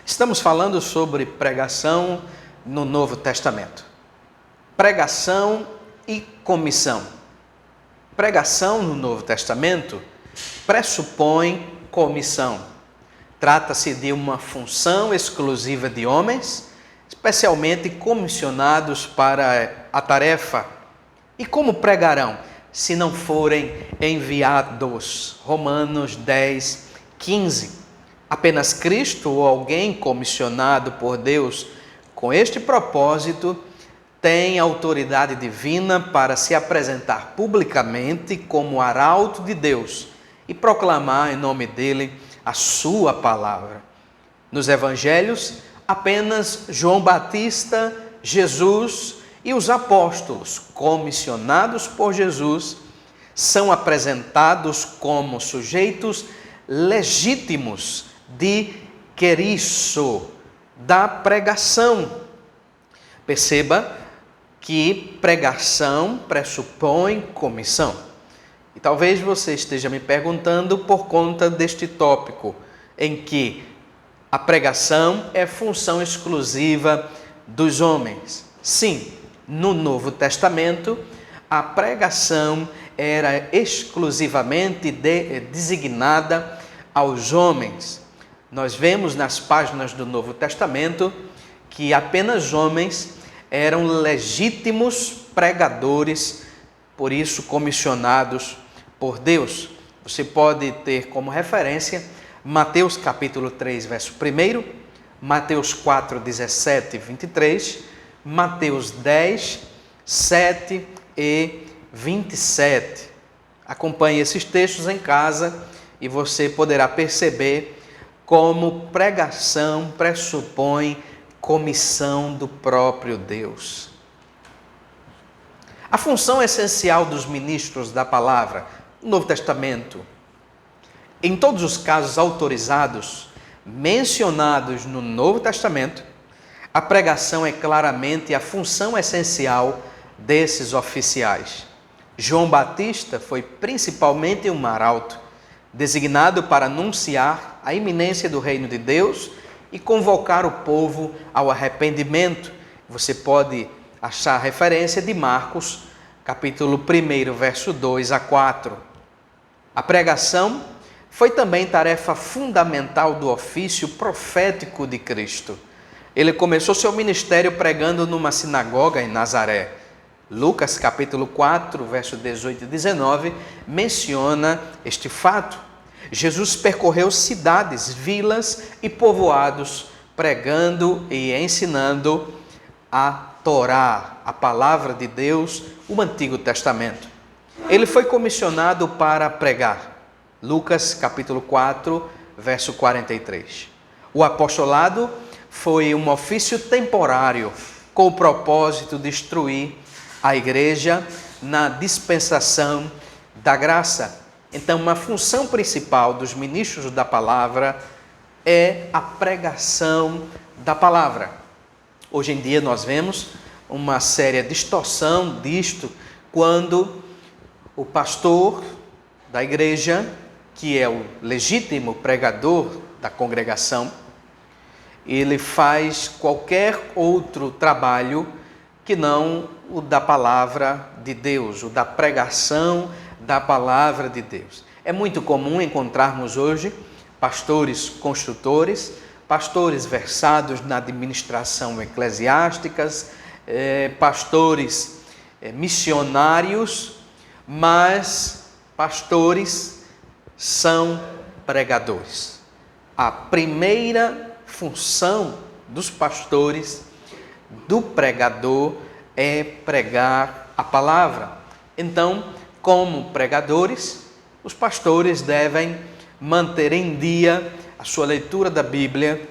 Estamos falando sobre pregação no Novo Testamento. Pregação e comissão. Pregação no Novo Testamento pressupõe comissão. Trata-se de uma função exclusiva de homens, especialmente comissionados para a tarefa. E como pregarão, se não forem enviados? Romanos 10, 15. Apenas Cristo ou alguém comissionado por Deus com este propósito tem autoridade divina para se apresentar publicamente como arauto de Deus e proclamar em nome dele a sua palavra. Nos evangelhos, apenas João Batista, Jesus e os apóstolos, comissionados por Jesus, são apresentados como sujeitos legítimos de queriço, da pregação. Perceba que pregação pressupõe comissão. E talvez você esteja me perguntando por conta deste tópico, em que a pregação é função exclusiva dos homens. Sim, no Novo Testamento, a pregação era exclusivamente designada aos homens. Nós vemos nas páginas do Novo Testamento que apenas homens eram legítimos pregadores, por isso comissionados por Deus. Você pode ter como referência Mateus capítulo 3, verso 1, Mateus 4, 17 e 23, Mateus 10, 7 e 27. Acompanhe esses textos em casa e você poderá perceber como pregação pressupõe comissão do próprio Deus. A função essencial dos ministros da palavra no Novo Testamento, em todos os casos autorizados, mencionados no Novo Testamento, a pregação é claramente a função essencial desses oficiais. João Batista foi principalmente um arauto, designado para anunciar a iminência do reino de Deus e convocar o povo ao arrependimento. Você pode achar a referência de Marcos, capítulo 1, verso 2 a 4. A pregação foi também tarefa fundamental do ofício profético de Cristo. Ele começou seu ministério pregando numa sinagoga em Nazaré. Lucas capítulo 4, verso 18 e 19, menciona este fato. Jesus percorreu cidades, vilas e povoados, pregando e ensinando a Torá, a palavra de Deus, o Antigo Testamento. Ele foi comissionado para pregar. Lucas capítulo 4, verso 43. O apostolado foi um ofício temporário, com o propósito de instruir a igreja na dispensação da graça. Então, uma função principal dos ministros da palavra é a pregação da palavra. Hoje em dia nós vemos uma séria distorção disto, quando o pastor da igreja, que é o legítimo pregador da congregação, ele faz qualquer outro trabalho que não o da palavra de Deus, o da pregação da palavra de Deus. É muito comum encontrarmos hoje pastores construtores, pastores versados na administração eclesiástica, pastores missionários, mas pastores são pregadores. A primeira função dos pastores, do pregador, é pregar a palavra. Então, como pregadores, os pastores devem manter em dia a sua leitura da Bíblia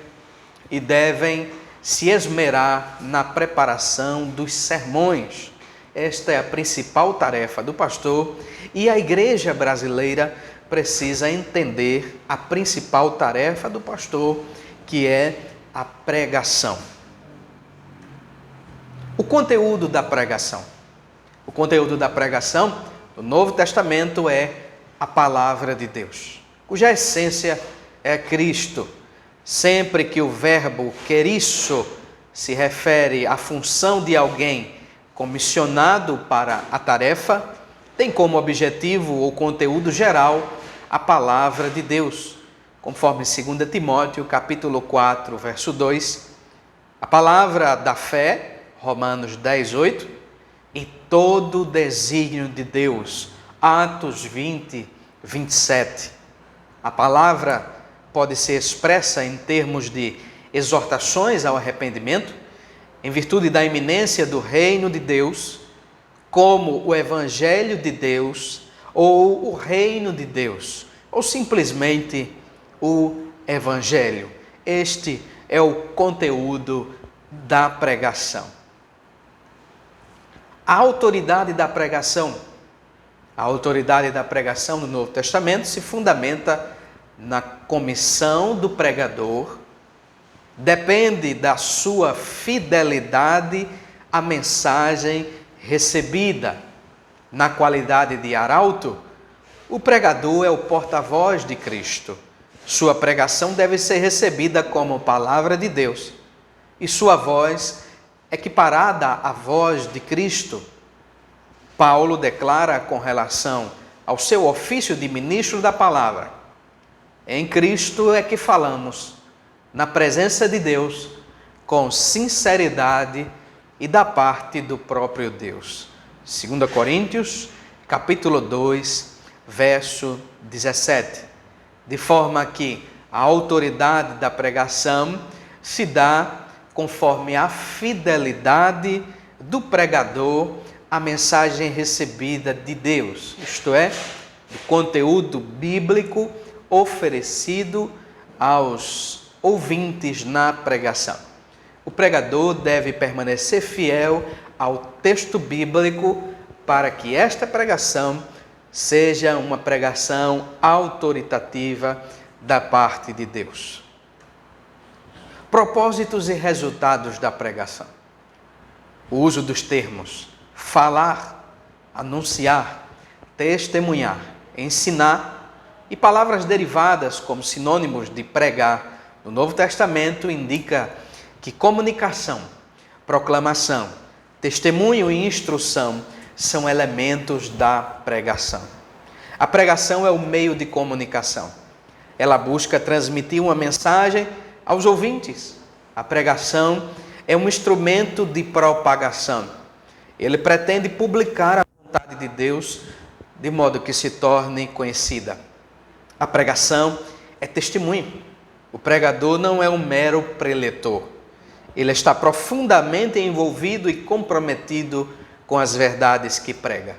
e devem se esmerar na preparação dos sermões. Esta é a principal tarefa do pastor e a igreja brasileira precisa entender a principal tarefa do pastor, que é a pregação. O conteúdo da pregação. O conteúdo da pregação do Novo Testamento é a palavra de Deus, cuja essência é Cristo. Sempre que o verbo querisso se refere à função de alguém comissionado para a tarefa, tem como objetivo ou conteúdo geral a palavra de Deus, conforme 2 Timóteo, capítulo 4, verso 2, a palavra da fé, Romanos 10, 8, e todo o desígnio de Deus, Atos 20, 27. A palavra pode ser expressa em termos de exortações ao arrependimento, em virtude da iminência do reino de Deus, como o Evangelho de Deus, ou o reino de Deus, ou simplesmente o Evangelho. Este é o conteúdo da pregação. A autoridade da pregação. A autoridade da pregação no Novo Testamento se fundamenta na comissão do pregador, depende da sua fidelidade à mensagem recebida. Na qualidade de arauto, o pregador é o porta-voz de Cristo. Sua pregação deve ser recebida como palavra de Deus e sua voz equiparada à voz de Cristo. Paulo declara com relação ao seu ofício de ministro da palavra: em Cristo é que falamos, na presença de Deus, com sinceridade e da parte do próprio Deus. 2 Coríntios, capítulo 2, verso 17. De forma que a autoridade da pregação se dá conforme a fidelidade do pregador à mensagem recebida de Deus, isto é, do conteúdo bíblico oferecido aos ouvintes na pregação. O pregador deve permanecer fiel ao texto bíblico para que esta pregação seja uma pregação autoritativa da parte de Deus. Propósitos e resultados da pregação. O uso dos termos falar, anunciar, testemunhar, ensinar e palavras derivadas como sinônimos de pregar no Novo Testamento indica que comunicação, proclamação, testemunho e instrução são elementos da pregação. A pregação é o meio de comunicação. Ela busca transmitir uma mensagem aos ouvintes. A pregação é um instrumento de propagação. Ele pretende publicar a vontade de Deus de modo que se torne conhecida. A pregação é testemunho. O pregador não é um mero preletor. Ele está profundamente envolvido e comprometido com as verdades que prega.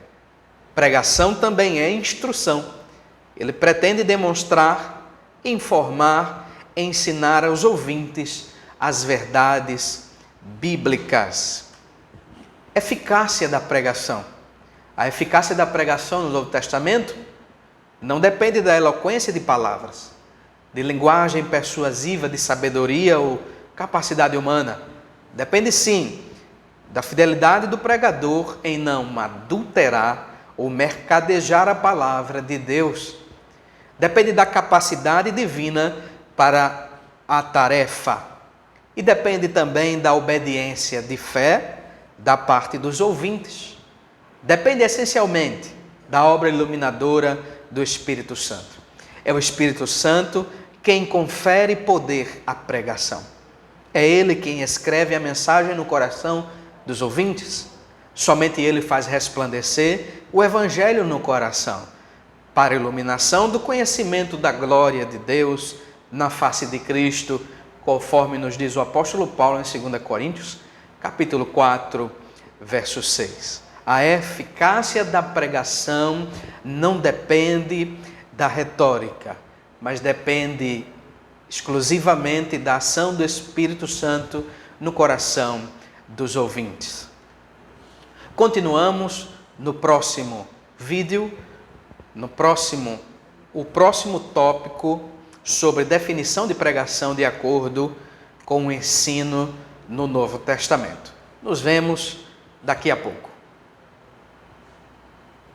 Pregação também é instrução. Ele pretende demonstrar, informar, ensinar aos ouvintes as verdades bíblicas. Eficácia da pregação. A eficácia da pregação no Novo Testamento não depende da eloquência de palavras, de linguagem persuasiva, de sabedoria ou capacidade humana. Depende sim da fidelidade do pregador em não adulterar ou mercadejar a palavra de Deus. Depende da capacidade divina para a tarefa. E depende também da obediência de fé da parte dos ouvintes. Depende essencialmente da obra iluminadora do Espírito Santo. É o Espírito Santo quem confere poder à pregação. É Ele quem escreve a mensagem no coração dos ouvintes. Somente Ele faz resplandecer o Evangelho no coração, para a iluminação do conhecimento da glória de Deus na face de Cristo, conforme nos diz o apóstolo Paulo em 2 Coríntios, capítulo 4, verso 6. A eficácia da pregação não depende da retórica, mas depende exclusivamente da ação do Espírito Santo no coração dos ouvintes. Continuamos no próximo vídeo, o próximo tópico sobre definição de pregação de acordo com o ensino no Novo Testamento. Nos vemos daqui a pouco.